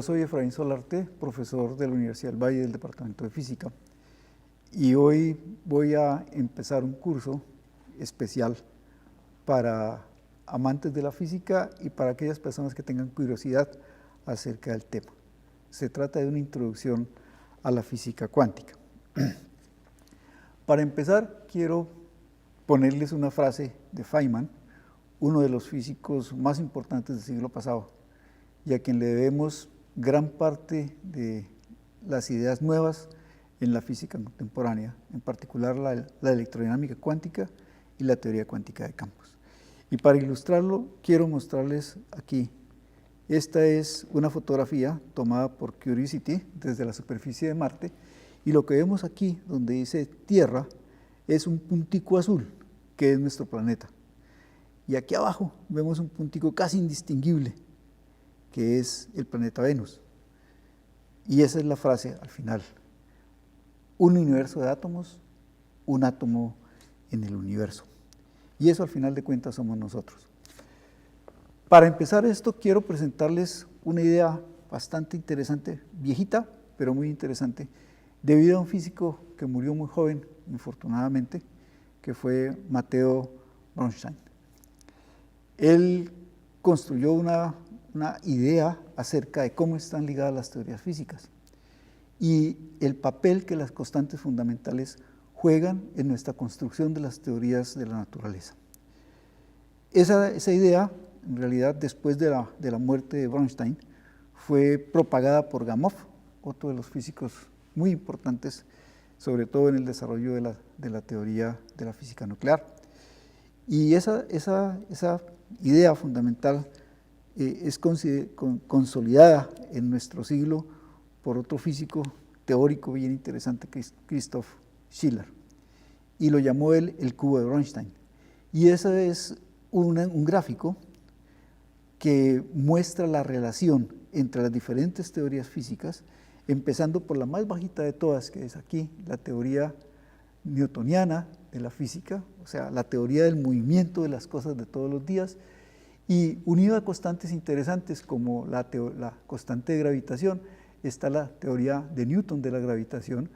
Yo soy Efraín Solarte, profesor de la Universidad del Valle del Departamento de Física, y hoy voy a empezar un curso especial para amantes de la física y para aquellas personas que tengan curiosidad acerca del tema. Se trata de una introducción a la física cuántica. Para empezar, quiero ponerles una frase de Feynman, uno de los físicos más importantes del siglo pasado, y a quien le debemos gran parte de las ideas nuevas en la física contemporánea, en particular la electrodinámica cuántica y la teoría cuántica de campos. Y para ilustrarlo, quiero mostrarles aquí. Esta es una fotografía tomada por Curiosity desde la superficie de Marte, y lo que vemos aquí, donde dice Tierra, es un puntico azul, que es nuestro planeta. Y aquí abajo vemos un puntico casi indistinguible, que es el planeta Venus. Y esa es la frase al final. Un universo de átomos, un átomo en el universo. Y eso al final de cuentas somos nosotros. Para empezar esto, quiero presentarles una idea bastante interesante, viejita, pero muy interesante, debido a un físico que murió muy joven, infortunadamente, que fue Matteo Bronstein. Él construyó una idea acerca de cómo están ligadas las teorías físicas y el papel que las constantes fundamentales juegan en nuestra construcción de las teorías de la naturaleza. Esa idea, en realidad, después de la muerte de Bronstein, fue propagada por Gamow, otro de los físicos muy importantes, sobre todo en el desarrollo de la teoría de la física nuclear. Y esa idea fundamental es consolidada en nuestro siglo por otro físico teórico bien interesante, que es Christoph Schiller, y lo llamó él el cubo de Bronstein. Y ese es un gráfico que muestra la relación entre las diferentes teorías físicas, empezando por la más bajita de todas, que es aquí, la teoría newtoniana de la física, o sea, la teoría del movimiento de las cosas de todos los días, y unido a constantes interesantes como la constante de gravitación, está la teoría de Newton de la gravitación,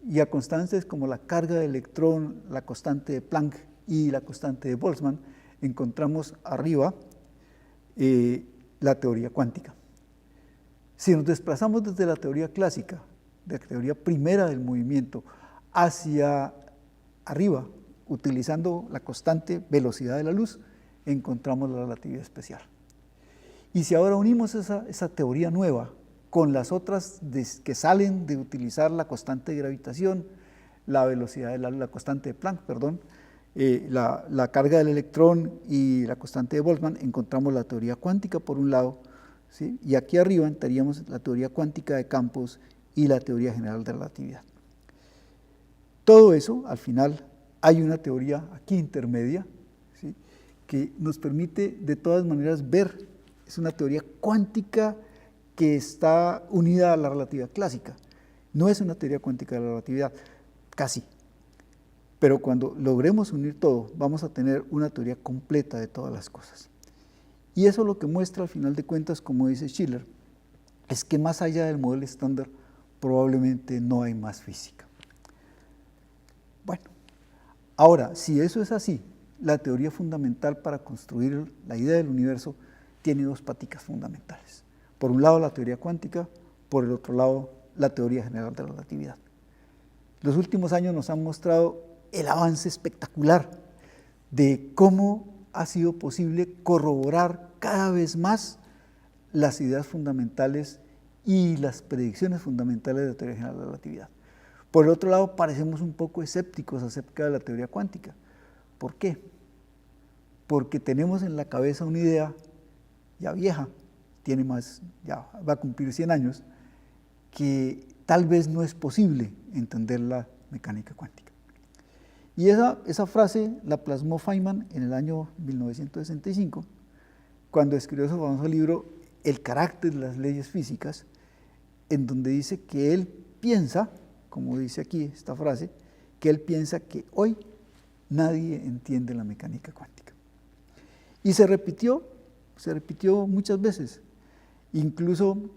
y a constantes como la carga de electrón, la constante de Planck y la constante de Boltzmann, encontramos arriba la teoría cuántica. Si nos desplazamos desde la teoría clásica, de la teoría primera del movimiento, hacia arriba, utilizando la constante velocidad de la luz, encontramos la relatividad especial. Y si ahora unimos esa teoría nueva con las otras que salen de utilizar la constante de gravitación, la velocidad de la constante de Planck, perdón, la carga del electrón y la constante de Boltzmann, encontramos la teoría cuántica por un lado, ¿sí? Y aquí arriba estaríamos la teoría cuántica de campos y la teoría general de relatividad. Todo eso, al final, hay una teoría aquí intermedia, ¿sí?, que nos permite de todas maneras ver, es una teoría cuántica que está unida a la relatividad clásica. No es una teoría cuántica de la relatividad, casi. Pero cuando logremos unir todo, vamos a tener una teoría completa de todas las cosas. Y eso lo que muestra al final de cuentas, como dice Schiller, es que más allá del modelo estándar probablemente no hay más física. Bueno, ahora, si eso es así, la teoría fundamental para construir la idea del universo tiene dos paticas fundamentales. Por un lado la teoría cuántica, por el otro lado la teoría general de la relatividad. Los últimos años nos han mostrado el avance espectacular de cómo ha sido posible corroborar cada vez más las ideas fundamentales y las predicciones fundamentales de la teoría general de la relatividad. Por el otro lado, parecemos un poco escépticos acerca de la teoría cuántica. ¿Por qué? Porque tenemos en la cabeza una idea ya vieja, ya va a cumplir 100 años, que tal vez no es posible entender la mecánica cuántica. Y esa frase la plasmó Feynman en el año 1965, cuando escribió su famoso libro El carácter de las leyes físicas, en donde dice que él piensa, como dice aquí esta frase, que él piensa que hoy nadie entiende la mecánica cuántica. Y se repitió muchas veces. Incluso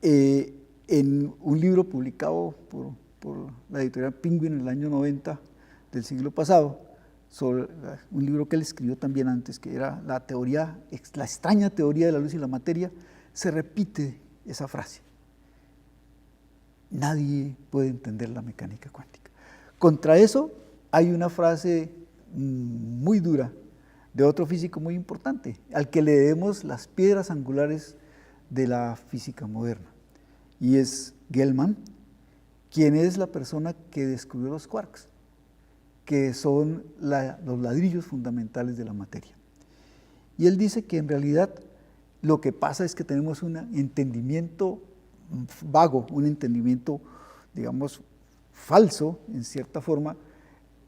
En un libro publicado por la editorial Penguin en el año 90 del siglo pasado, sobre un libro que él escribió también antes, que era la extraña teoría de la luz y la materia, se repite esa frase. Nadie puede entender la mecánica cuántica. Contra eso hay una frase muy dura de otro físico muy importante, al que le debemos las piedras angulares de la física moderna, y es Gell-Mann, quien es la persona que descubrió los quarks, que son los ladrillos fundamentales de la materia. Y él dice que en realidad lo que pasa es que tenemos un entendimiento vago, un entendimiento, digamos, falso, en cierta forma,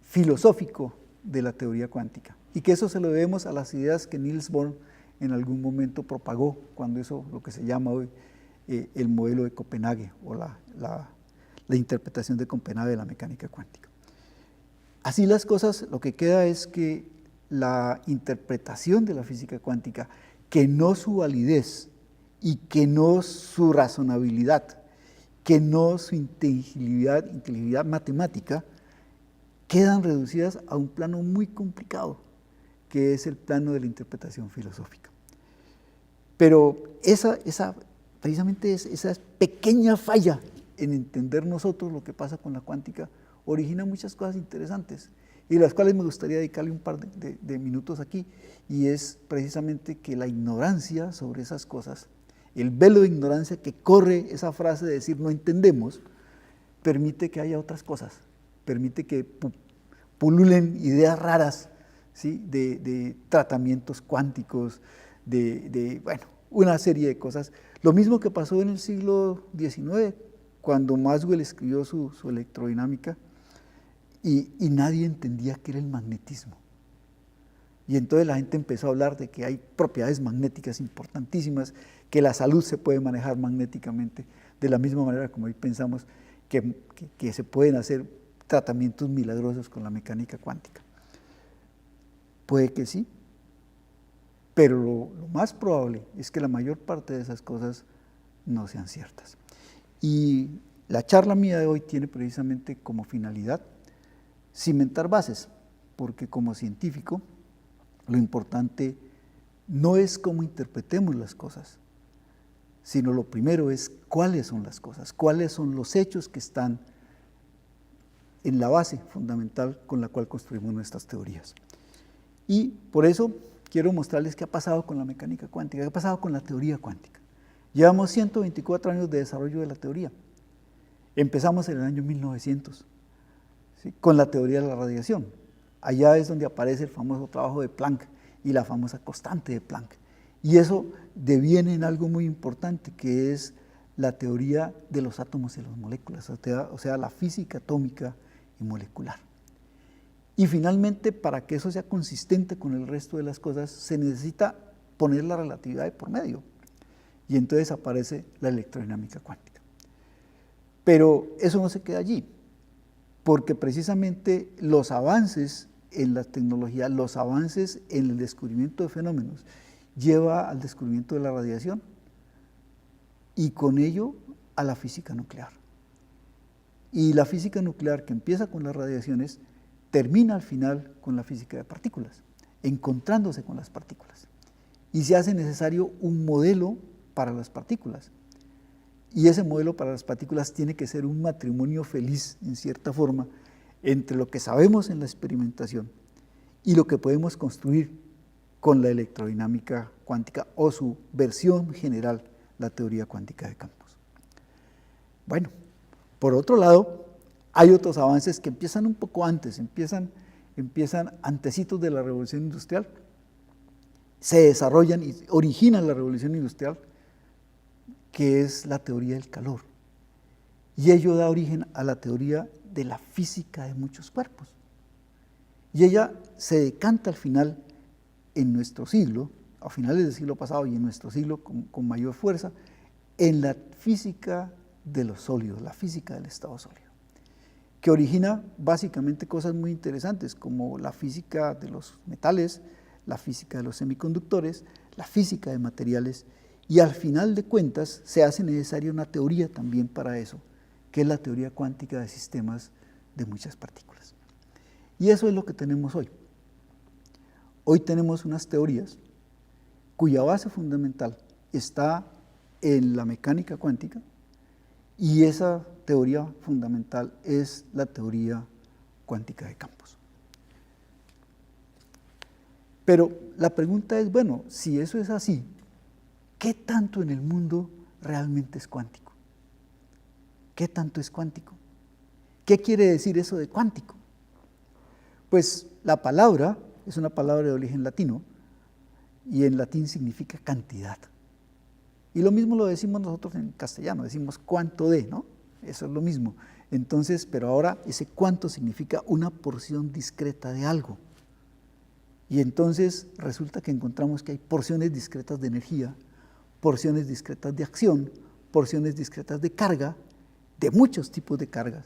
filosófico de la teoría cuántica, y que eso se lo debemos a las ideas que Niels Bohr en algún momento propagó, cuando hizo lo que se llama hoy el modelo de Copenhague, o la interpretación de Copenhague de la mecánica cuántica. Así las cosas, lo que queda es que la interpretación de la física cuántica, que no su validez y que no su razonabilidad, que no su inteligibilidad matemática, quedan reducidas a un plano muy complicado, que es el plano de la interpretación filosófica. Pero precisamente esa pequeña falla en entender nosotros lo que pasa con la cuántica origina muchas cosas interesantes, y las cuales me gustaría dedicarle un par de minutos aquí, y es precisamente que la ignorancia sobre esas cosas, el velo de ignorancia que corre esa frase de decir no entendemos, permite que haya otras cosas, permite que pululen ideas raras, ¿sí? de tratamientos cuánticos, bueno, una serie de cosas. Lo mismo que pasó en el siglo XIX, cuando Maxwell escribió su electrodinámica, y nadie entendía qué era el magnetismo. Y entonces la gente empezó a hablar de que hay propiedades magnéticas importantísimas, que la salud se puede manejar magnéticamente, de la misma manera como hoy pensamos que se pueden hacer tratamientos milagrosos con la mecánica cuántica. Puede que sí, pero lo más probable es que la mayor parte de esas cosas no sean ciertas. Y la charla mía de hoy tiene precisamente como finalidad cimentar bases, porque como científico lo importante no es cómo interpretemos las cosas, sino lo primero es cuáles son las cosas, cuáles son los hechos que están en la base fundamental con la cual construimos nuestras teorías. Y por eso quiero mostrarles qué ha pasado con la mecánica cuántica, qué ha pasado con la teoría cuántica. Llevamos 124 años de desarrollo de la teoría. Empezamos en el año 1900, ¿sí? Con la teoría de la radiación. Allá es donde aparece el famoso trabajo de Planck y la famosa constante de Planck. Y eso deviene en algo muy importante, que es la teoría de los átomos y las moléculas, o sea, la física atómica y molecular. Y finalmente, para que eso sea consistente con el resto de las cosas, se necesita poner la relatividad de por medio. Y entonces aparece la electrodinámica cuántica. Pero eso no se queda allí, porque precisamente los avances en la tecnología, los avances en el descubrimiento de fenómenos, lleva al descubrimiento de la radiación y con ello a la física nuclear. Y la física nuclear, que empieza con las radiaciones, termina al final con la física de partículas, encontrándose con las partículas. Y se hace necesario un modelo para las partículas. Y ese modelo para las partículas tiene que ser un matrimonio feliz, en cierta forma, entre lo que sabemos en la experimentación y lo que podemos construir con la electrodinámica cuántica o su versión general, la teoría cuántica de campos. Bueno, por otro lado, hay otros avances que empiezan un poco antes, empiezan antecitos de la revolución industrial, se desarrollan y originan la revolución industrial, que es la teoría del calor. Y ello da origen a la teoría de la física de muchos cuerpos. Y ella se decanta al final, en nuestro siglo, a finales del siglo pasado y en nuestro siglo con mayor fuerza, en la física de los sólidos, la física del estado sólido, que origina básicamente cosas muy interesantes, como la física de los metales, la física de los semiconductores, la física de materiales, Y al final de cuentas se hace necesaria una teoría también para eso, que es la teoría cuántica de sistemas de muchas partículas. Y eso es lo que tenemos hoy. Hoy tenemos unas teorías cuya base fundamental está en la mecánica cuántica, y esa teoría fundamental es la teoría cuántica de campos. Pero la pregunta es, bueno, si eso es así, ¿qué tanto en el mundo realmente es cuántico? ¿Qué tanto es cuántico? ¿Qué quiere decir eso de cuántico? Pues la palabra es una palabra de origen latino, y en latín significa cantidad. Y lo mismo lo decimos nosotros en castellano, decimos cuánto de, ¿no? Eso es lo mismo. Entonces, pero ahora ese cuánto significa una porción discreta de algo. Y entonces resulta que encontramos que hay porciones discretas de energía, porciones discretas de acción, porciones discretas de carga, de muchos tipos de cargas.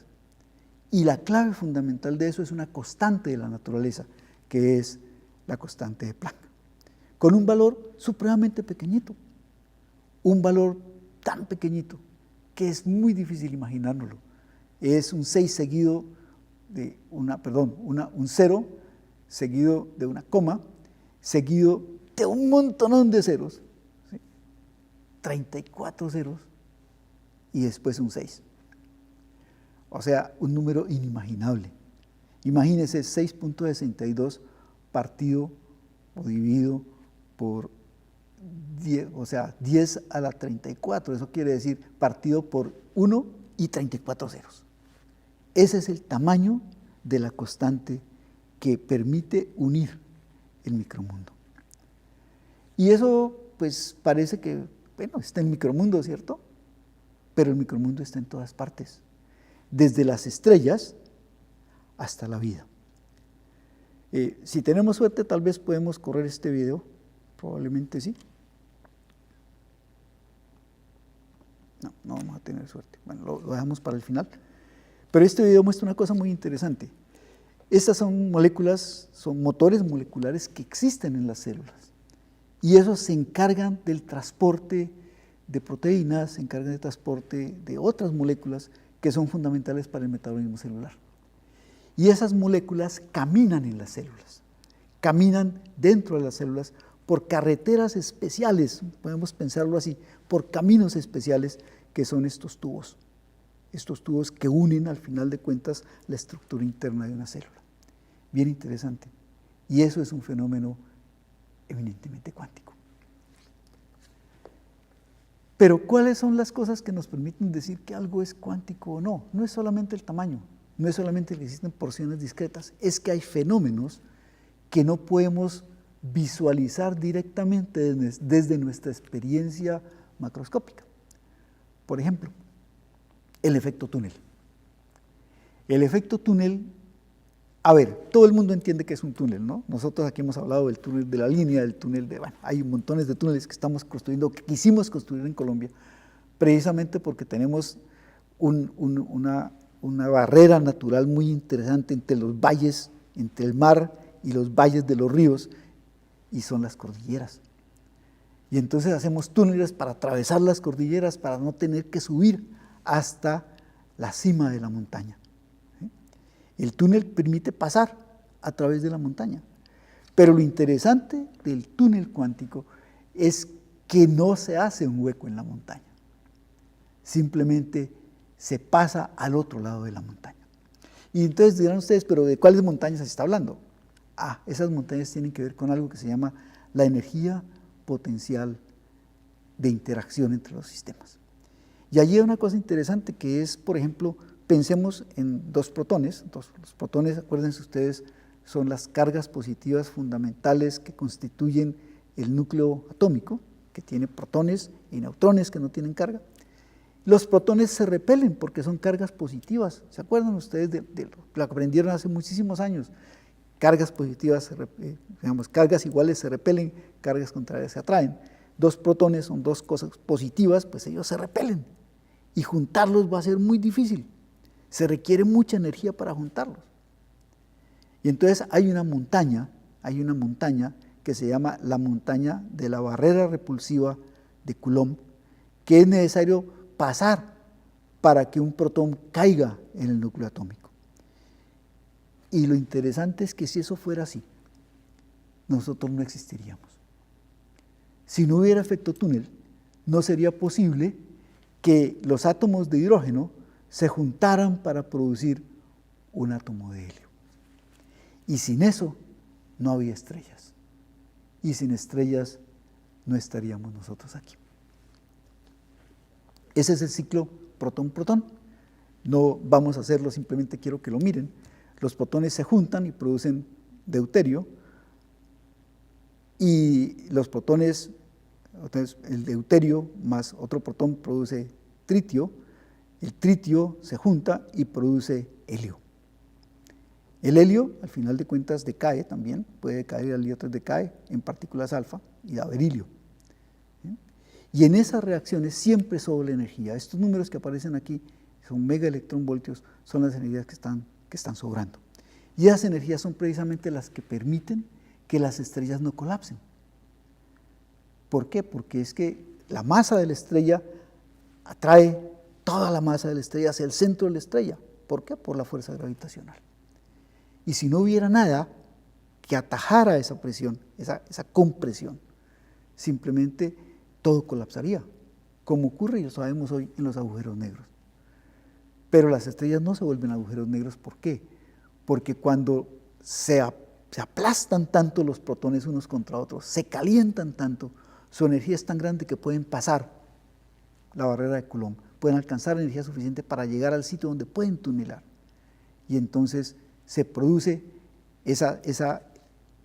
Y la clave fundamental de eso es una constante de la naturaleza, que es la constante de Planck, con un valor supremamente pequeñito. Un valor tan pequeñito que es muy difícil imaginárnoslo. Es un 6 seguido de un 0 seguido de una coma, seguido de un montonón de ceros, ¿sí? 34 ceros y después un 6. O sea, un número inimaginable. Imagínense 6.62 partido o dividido por 10, o sea, 10 a la 34, eso quiere decir partido por 1 y 34 ceros. Ese es el tamaño de la constante que permite unir el micromundo. Y eso, pues, parece que, bueno, está en el micromundo, ¿cierto? Pero el micromundo está en todas partes, desde las estrellas hasta la vida. Si tenemos suerte, tal vez podemos correr este video, probablemente sí. No vamos a tener suerte. Bueno, lo dejamos para el final. Pero este video muestra una cosa muy interesante. Estas son moléculas, son motores moleculares que existen en las células. Y esos se encargan del transporte de proteínas, se encargan del transporte de otras moléculas que son fundamentales para el metabolismo celular. Y esas moléculas caminan en las células, caminan dentro de las células por carreteras especiales, podemos pensarlo así, por caminos especiales que son estos tubos que unen al final de cuentas la estructura interna de una célula. Bien interesante. Y eso es un fenómeno eminentemente cuántico. Pero ¿cuáles son las cosas que nos permiten decir que algo es cuántico o no? No es solamente el tamaño, no es solamente que existen porciones discretas, es que hay fenómenos que no podemos visualizar directamente desde nuestra experiencia macroscópica. Por ejemplo, el efecto túnel. El efecto túnel, a ver, todo el mundo entiende que es un túnel, ¿no? Nosotros aquí hemos hablado del túnel de la línea, del túnel de, bueno, hay montones de túneles que estamos construyendo, que quisimos construir en Colombia, precisamente porque tenemos una barrera natural muy interesante entre los valles, entre el mar y los valles de los ríos, y son las cordilleras. Y entonces hacemos túneles para atravesar las cordilleras, para no tener que subir hasta la cima de la montaña. ¿Sí? El túnel permite pasar a través de la montaña. Pero lo interesante del túnel cuántico es que no se hace un hueco en la montaña. Simplemente se pasa al otro lado de la montaña. Y entonces dirán ustedes, ¿pero de cuáles montañas se está hablando? Esas montañas tienen que ver con algo que se llama la energía potencial de interacción entre los sistemas. Y allí hay una cosa interesante que es, por ejemplo, pensemos en dos protones. Los protones, acuérdense ustedes, son las cargas positivas fundamentales que constituyen el núcleo atómico, que tiene protones y neutrones que no tienen carga. Los protones se repelen porque son cargas positivas. ¿Se acuerdan ustedes de lo que aprendieron hace muchísimos años? Cargas positivas, digamos, cargas iguales se repelen, cargas contrarias se atraen. Dos protones son dos cosas positivas, pues ellos se repelen. Y juntarlos va a ser muy difícil. Se requiere mucha energía para juntarlos. Y entonces hay una montaña que se llama la montaña de la barrera repulsiva de Coulomb que es necesario pasar para que un protón caiga en el núcleo atómico. Y lo interesante es que si eso fuera así, nosotros no existiríamos. Si no hubiera efecto túnel, no sería posible que los átomos de hidrógeno se juntaran para producir un átomo de helio. Y sin eso no había estrellas. Y sin estrellas no estaríamos nosotros aquí. Ese es el ciclo protón-protón. No vamos a hacerlo, simplemente quiero que lo miren. Los protones se juntan y producen deuterio, y los protones, entonces el deuterio más otro protón produce tritio, el tritio se junta y produce helio. El helio, al final de cuentas, decae también, puede decaer, el helio 3 decae en partículas alfa y da berilio. Y en esas reacciones siempre sobra energía. Estos números que aparecen aquí son megaelectronvoltios, son las energías que están sobrando. Y esas energías son precisamente las que permiten que las estrellas no colapsen. ¿Por qué? Porque es que la masa de la estrella atrae toda la masa de la estrella hacia el centro de la estrella. ¿Por qué? Por la fuerza gravitacional. Y si no hubiera nada que atajara esa presión, esa compresión, simplemente todo colapsaría, como ocurre, y lo sabemos hoy, en los agujeros negros. Pero las estrellas no se vuelven agujeros negros, ¿por qué? Porque cuando se aplastan tanto los protones unos contra otros, se calientan tanto, su energía es tan grande que pueden pasar la barrera de Coulomb, pueden alcanzar energía suficiente para llegar al sitio donde pueden tunelar. Y entonces se produce esa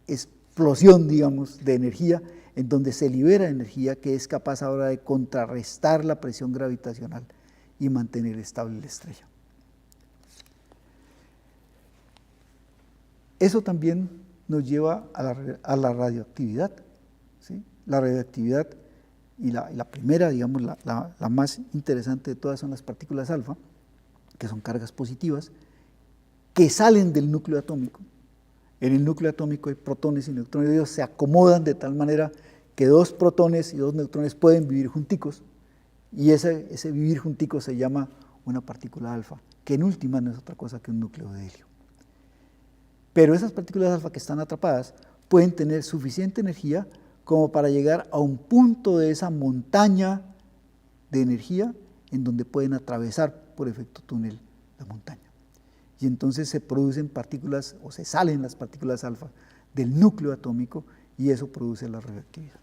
explosión, digamos, de energía, en donde se libera energía que es capaz ahora de contrarrestar la presión gravitacional y mantener estable la estrella. Eso también nos lleva a la radioactividad, ¿sí? La radioactividad, y la primera, digamos, la más interesante de todas, son las partículas alfa, que son cargas positivas, que salen del núcleo atómico. En el núcleo atómico hay protones y neutrones, ellos se acomodan de tal manera que dos protones y dos neutrones pueden vivir junticos, y ese vivir junticos se llama una partícula alfa, que en última no es otra cosa que un núcleo de helio. Pero esas partículas alfa que están atrapadas pueden tener suficiente energía como para llegar a un punto de esa montaña de energía en donde pueden atravesar por efecto túnel la montaña. Y entonces se producen partículas, o se salen las partículas alfa del núcleo atómico, y eso produce la radioactividad.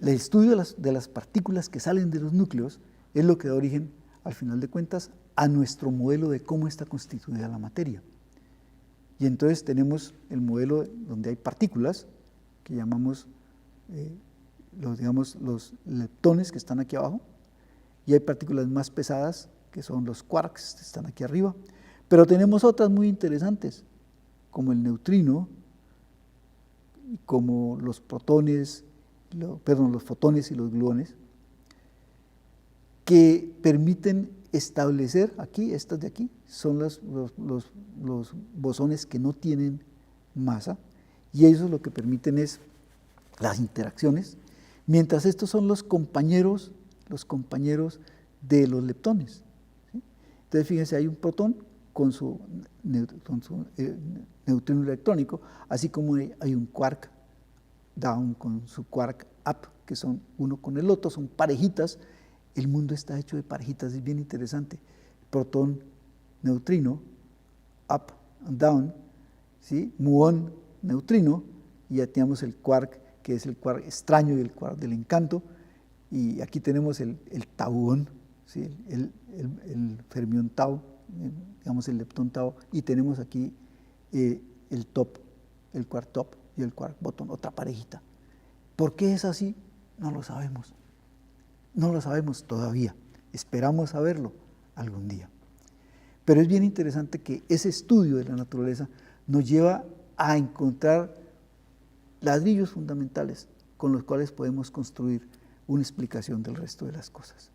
El estudio de las partículas que salen de los núcleos es lo que da origen, al final de cuentas, a nuestro modelo de cómo está constituida la materia. Y entonces tenemos el modelo donde hay partículas, que llamamos los leptones, que están aquí abajo, y hay partículas más pesadas, que son los quarks, que están aquí arriba, pero tenemos otras muy interesantes, como el neutrino, como los protones, los fotones y los gluones, que permiten establecer aquí, estas de aquí, son los bosones que no tienen masa, y ellos lo que permiten es las interacciones, mientras estos son los compañeros de los leptones, ¿sí? Entonces fíjense, hay un protón con su neutrino electrónico, así como hay un quark down con su quark up, que son uno con el otro, son parejitas. El mundo está hecho de parejitas, es bien interesante. Protón, neutrino, up and down, ¿sí? Muón, neutrino, y ya tenemos el quark, que es el quark extraño y el quark del encanto, y aquí tenemos el tauón, ¿sí? el fermión tau, digamos el leptón tau, y tenemos aquí el top, el quark top y el quark bottom, otra parejita. ¿Por qué es así? No lo sabemos. No lo sabemos todavía. Esperamos saberlo algún día. Pero es bien interesante que ese estudio de la naturaleza nos lleva a encontrar ladrillos fundamentales con los cuales podemos construir una explicación del resto de las cosas.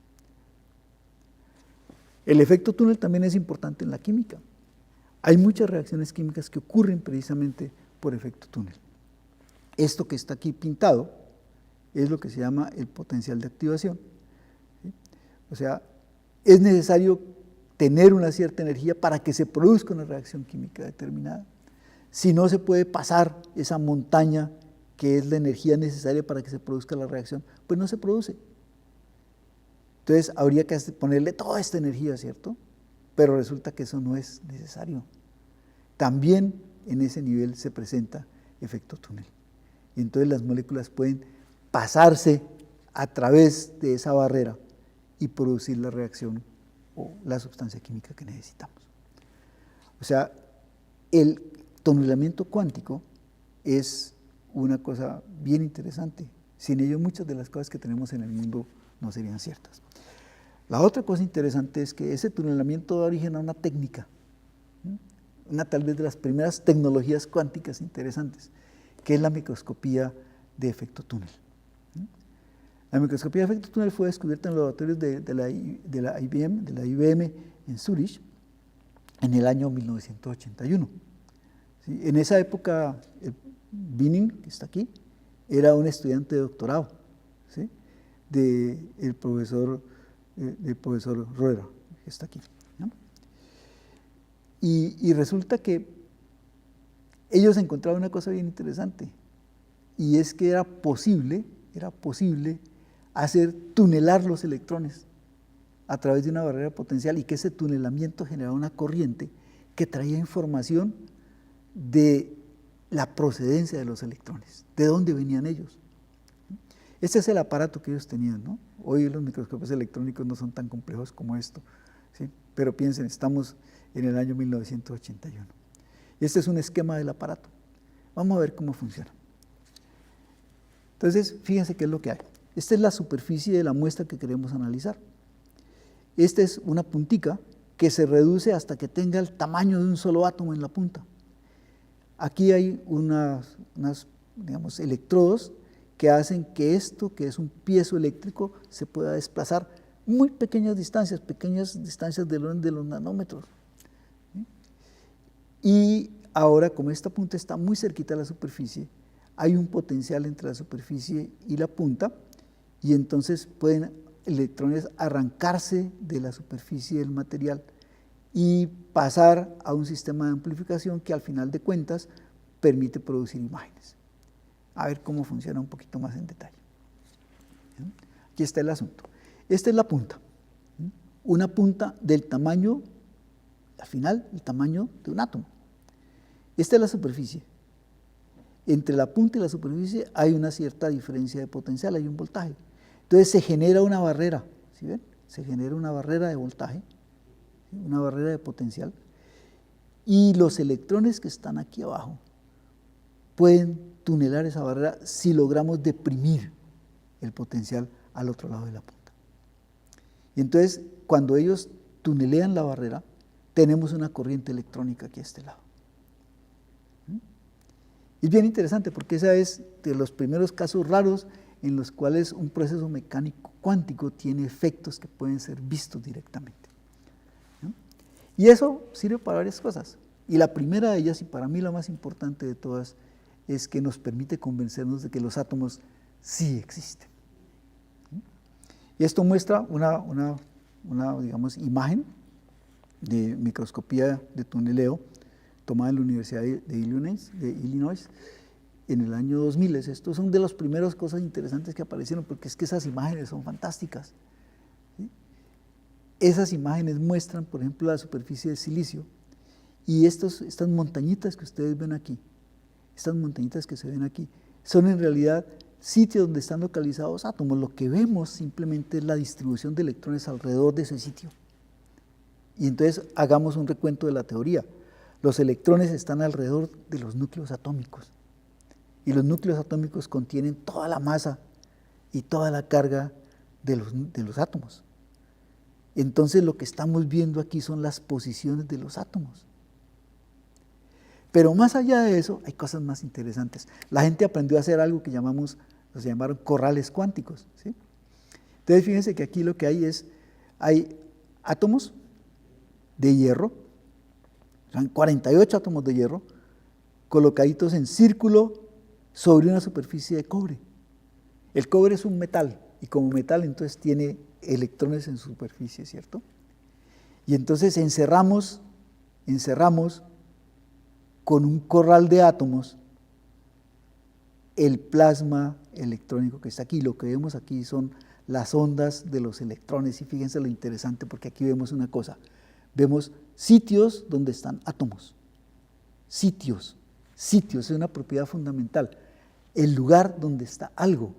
El efecto túnel también es importante en la química. Hay muchas reacciones químicas que ocurren precisamente por efecto túnel. Esto que está aquí pintado es lo que se llama el potencial de activación. ¿Sí? O sea, es necesario tener una cierta energía para que se produzca una reacción química determinada. Si no se puede pasar esa montaña que es la energía necesaria para que se produzca la reacción, pues no se produce. Entonces habría que ponerle toda esta energía, ¿cierto? Pero resulta que eso no es necesario. También en ese nivel se presenta efecto túnel. Y entonces las moléculas pueden pasarse a través de esa barrera y producir la reacción o la sustancia química que necesitamos. O sea, el tunelamiento cuántico es una cosa bien interesante. Sin ello muchas de las cosas que tenemos en el mundo no serían ciertas. La otra cosa interesante es que ese tunelamiento da origen a una técnica, una tal vez de las primeras tecnologías cuánticas interesantes, que es la microscopía de efecto túnel. La microscopía de efecto túnel fue descubierta en los laboratorios de la IBM en Zurich en el año 1981. ¿Sí? En esa época, Binning, que está aquí, era un estudiante de doctorado, ¿sí? del profesor Roeder, que está aquí, ¿no? Y resulta que ellos encontraron una cosa bien interesante, y es que era posible hacer tunelar los electrones a través de una barrera potencial, y que ese tunelamiento generaba una corriente que traía información de la procedencia de los electrones, de dónde venían ellos. Este es el aparato que ellos tenían, ¿no? Hoy los microscopios electrónicos no son tan complejos como esto, ¿sí? Pero piensen, estamos en el año 1981. Este es un esquema del aparato. Vamos a ver cómo funciona. Entonces, fíjense qué es lo que hay. Esta es la superficie de la muestra que queremos analizar. Esta es una puntica que se reduce hasta que tenga el tamaño de un solo átomo en la punta. Aquí hay unos digamos, electrodos que hacen que esto, que es un piezo eléctrico, se pueda desplazar muy pequeñas distancias del orden de los nanómetros. ¿Sí? Y ahora, como esta punta está muy cerquita de la superficie, hay un potencial entre la superficie y la punta, y entonces pueden electrones arrancarse de la superficie del material y pasar a un sistema de amplificación que al final de cuentas permite producir imágenes. A ver cómo funciona un poquito más en detalle. Aquí está el asunto. Esta es la punta. Una punta del tamaño, al final, el tamaño de un átomo. Esta es la superficie. Entre la punta y la superficie hay una cierta diferencia de potencial, hay un voltaje. Entonces se genera una barrera, ¿sí ven? Se genera una barrera de voltaje, una barrera de potencial, y los electrones que están aquí abajo pueden tunelar esa barrera si logramos deprimir el potencial al otro lado de la punta. Y entonces, cuando ellos tunelean la barrera, tenemos una corriente electrónica aquí a este lado. Es bien interesante porque esa es de los primeros casos raros en los cuales un proceso mecánico cuántico tiene efectos que pueden ser vistos directamente. ¿No? Y eso sirve para varias cosas. Y la primera de ellas, y para mí la más importante de todas, es que nos permite convencernos de que los átomos sí existen. Y esto muestra una digamos, imagen de microscopía de tuneleo tomada en la Universidad de Illinois en el año 2000. Estos son de las primeras cosas interesantes que aparecieron, porque es que esas imágenes son fantásticas. ¿Sí? Esas imágenes muestran, por ejemplo, la superficie de silicio, y estas montañitas que ustedes ven aquí, estas montañitas que se ven aquí, son en realidad sitios donde están localizados átomos. Lo que vemos simplemente es la distribución de electrones alrededor de ese sitio. Y entonces hagamos un recuento de la teoría. Los electrones están alrededor de los núcleos atómicos, y los núcleos atómicos contienen toda la masa y toda la carga de los átomos. Entonces lo que estamos viendo aquí son las posiciones de los átomos. Pero más allá de eso, hay cosas más interesantes. La gente aprendió a hacer algo que se llamaron corrales cuánticos, ¿sí? Entonces fíjense que aquí lo que hay átomos de hierro, son 48 átomos de hierro, colocaditos en círculo sobre una superficie de cobre. El cobre es un metal, y como metal entonces tiene electrones en su superficie, ¿cierto? Y entonces encerramos con un corral de átomos el plasma electrónico que está aquí. Lo que vemos aquí son las ondas de los electrones, y fíjense lo interesante, porque aquí vemos una cosa, vemos sitios donde están átomos, sitios, es una propiedad fundamental, el lugar donde está algo,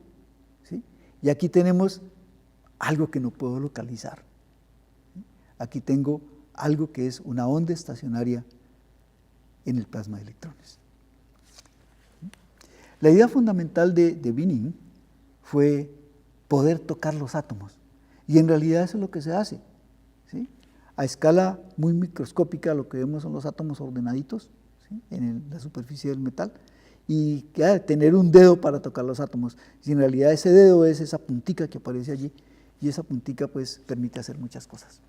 ¿sí? Y aquí tenemos algo que no puedo localizar, ¿sí? Aquí tengo algo que es una onda estacionaria en el plasma de electrones. La idea fundamental de Binning fue poder tocar los átomos, y en realidad eso es lo que se hace, ¿sí? A escala muy microscópica lo que vemos son los átomos ordenaditos, ¿sí? En la superficie del metal, y tener un dedo para tocar los átomos, y en realidad ese dedo es esa puntica que aparece allí, y esa puntica pues permite hacer muchas cosas.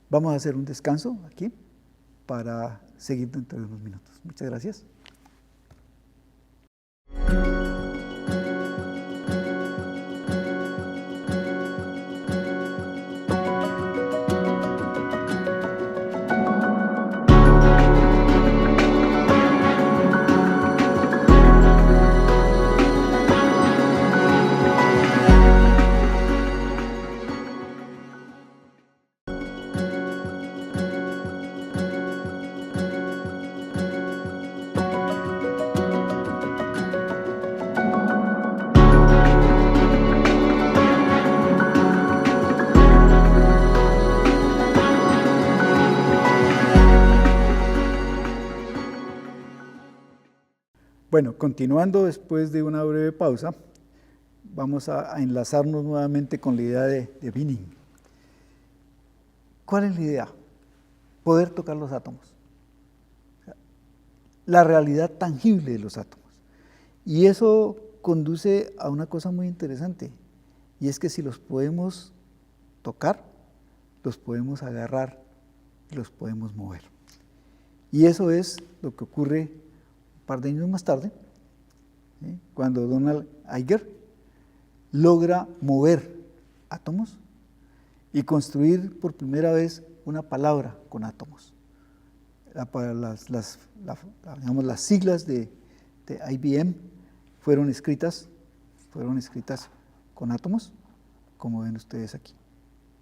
Vamos a hacer un descanso aquí para seguir dentro de unos minutos. Muchas gracias. Bueno, continuando después de una breve pausa, vamos a enlazarnos nuevamente con la idea de Binning. ¿Cuál es la idea? Poder tocar los átomos. O sea, la realidad tangible de los átomos. Y eso conduce a una cosa muy interesante, y es que si los podemos tocar, los podemos agarrar y los podemos mover. Y eso es lo que ocurre un par de años más tarde, ¿sí? Cuando Donald Eiger logra mover átomos y construir por primera vez una palabra con átomos. Las siglas de IBM fueron escritas con átomos, como ven ustedes aquí,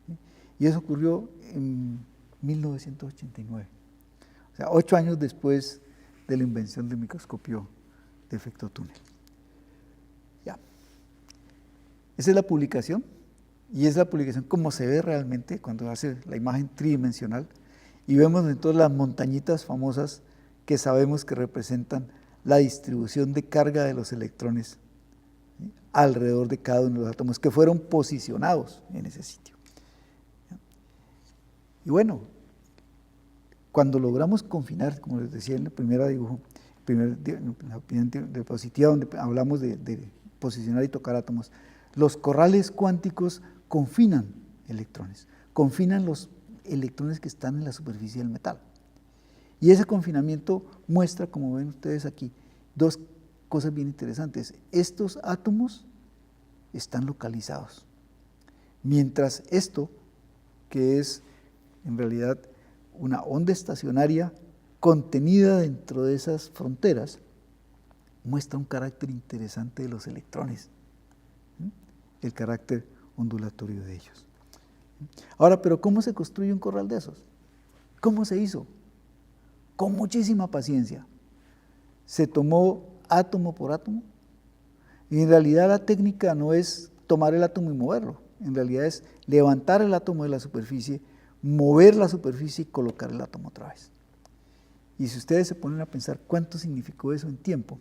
¿sí? Y eso ocurrió en 1989, o sea, 8 años después de la invención del microscopio de efecto túnel. Ya. Esa es la publicación, y es la publicación como se ve realmente cuando hace la imagen tridimensional, y vemos entonces las montañitas famosas que sabemos que representan la distribución de carga de los electrones, ¿sí? Alrededor de cada uno de los átomos que fueron posicionados en ese sitio. Y bueno, cuando logramos confinar, como les decía en el primer dibujo, en la diapositiva donde hablamos de posicionar y tocar átomos, los corrales cuánticos confinan electrones, confinan los electrones que están en la superficie del metal. Y ese confinamiento muestra, como ven ustedes aquí, dos cosas bien interesantes. Estos átomos están localizados, mientras esto, que es en realidad una onda estacionaria contenida dentro de esas fronteras, muestra un carácter interesante de los electrones, ¿sí? El carácter ondulatorio de ellos. Ahora, ¿pero cómo se construye un corral de esos? ¿Cómo se hizo? Con muchísima paciencia. Se tomó átomo por átomo, y en realidad la técnica no es tomar el átomo y moverlo, en realidad es levantar el átomo de la superficie, mover la superficie y colocar el átomo otra vez. Y si ustedes se ponen a pensar cuánto significó eso en tiempo,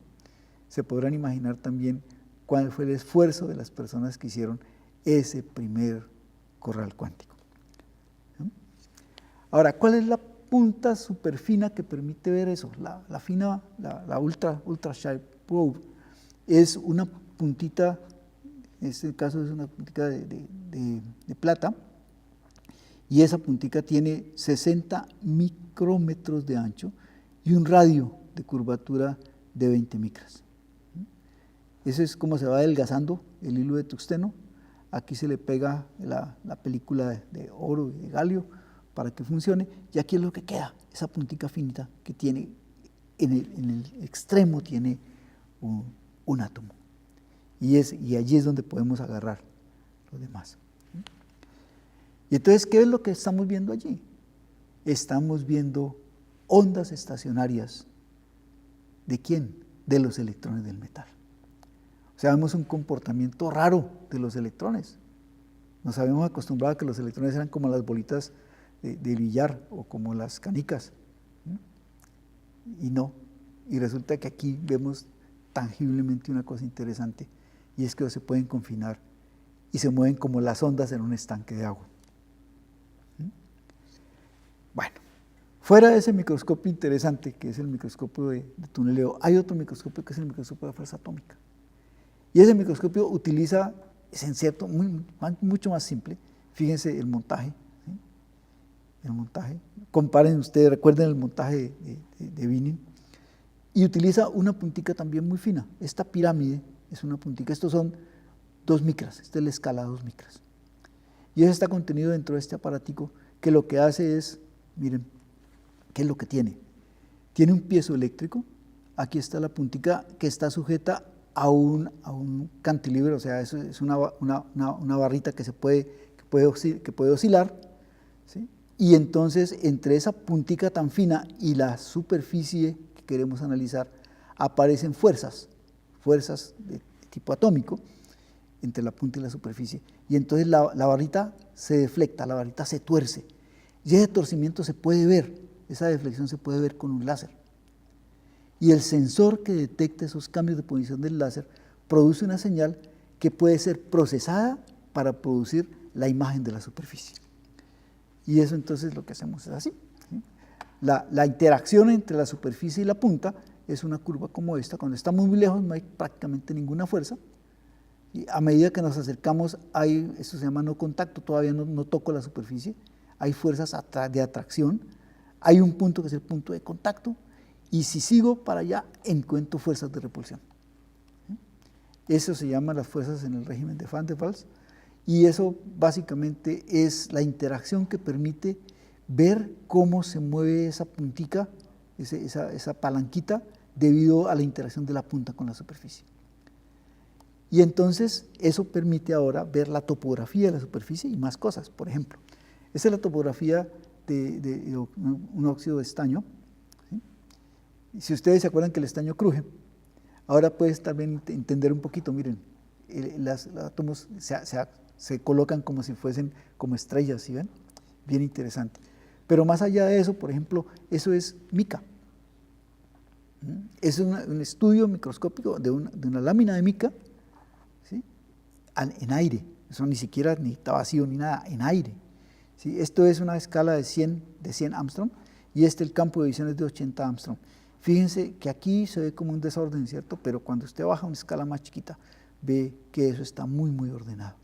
se podrán imaginar también cuál fue el esfuerzo de las personas que hicieron ese primer corral cuántico. ¿Sí? Ahora, ¿cuál es la punta superfina que permite ver eso? La ultra sharp probe es una puntita, en este caso es una puntita de plata, y esa puntica tiene 60 micrómetros de ancho y un radio de curvatura de 20 micras. Eso es como se va adelgazando el hilo de tungsteno. Aquí se le pega la película de oro y de galio para que funcione, y aquí es lo que queda, esa puntica finita que tiene, en el extremo tiene un átomo. Y allí es donde podemos agarrar los demás. Y entonces, ¿qué es lo que estamos viendo allí? Estamos viendo ondas estacionarias. ¿De quién? De los electrones del metal. O sea, vemos un comportamiento raro de los electrones. Nos habíamos acostumbrado a que los electrones eran como las bolitas de billar o como las canicas. Y no. Y resulta que aquí vemos tangiblemente una cosa interesante, y es que se pueden confinar y se mueven como las ondas en un estanque de agua. Bueno, fuera de ese microscopio interesante, que es el microscopio de tuneleo, hay otro microscopio que es el microscopio de fuerza atómica. Y ese microscopio utiliza, es en cierto, mucho más simple. Fíjense el montaje. ¿Sí? El montaje. Comparen ustedes, recuerden el montaje de Winin. Y utiliza una puntica también muy fina. Esta pirámide es una puntica. Estos son 2 micras. Esta es la escala de 2 micras. Y eso está contenido dentro de este aparatico, que lo que hace es, miren, ¿qué es lo que tiene? Tiene un piezoeléctrico. Aquí está la puntica que está sujeta a un cantilever, o sea, eso es una barrita que puede oscilar, ¿sí? Y entonces entre esa puntica tan fina y la superficie que queremos analizar, aparecen fuerzas de tipo atómico entre la punta y la superficie, y entonces la barrita se deflecta, la barrita se tuerce, y ese torcimiento se puede ver, esa deflexión se puede ver con un láser. Y el sensor que detecta esos cambios de posición del láser produce una señal que puede ser procesada para producir la imagen de la superficie. Y eso entonces lo que hacemos es así. ¿Sí? La interacción entre la superficie y la punta es una curva como esta. Cuando estamos muy lejos no hay prácticamente ninguna fuerza. Y a medida que nos acercamos, esto se llama no contacto, todavía no toco la superficie. Hay fuerzas de atracción. Hay un punto que es el punto de contacto. Y si sigo para allá, encuentro fuerzas de repulsión. Eso se llama las fuerzas en el régimen de Van der Waals, y eso básicamente es la interacción que permite ver cómo se mueve esa puntica, esa palanquita, debido a la interacción de la punta con la superficie. Y entonces eso permite ahora ver la topografía de la superficie y más cosas. Por ejemplo, esta es la topografía de un óxido de estaño. Si ustedes se acuerdan que el estaño cruje, ahora puedes también entender un poquito, miren, los átomos se colocan como si fuesen como estrellas, ¿sí ven? Bien interesante. Pero más allá de eso, por ejemplo, eso es mica. Es un estudio microscópico de una lámina de mica, ¿sí? En aire, eso ni siquiera ni está vacío ni nada, en aire. ¿Sí? Esto es una escala de 100 Armstrong, y el campo de visión es de 80 Armstrong. Fíjense que aquí se ve como un desorden, ¿cierto? Pero cuando usted baja a una escala más chiquita, ve que eso está muy, muy ordenado.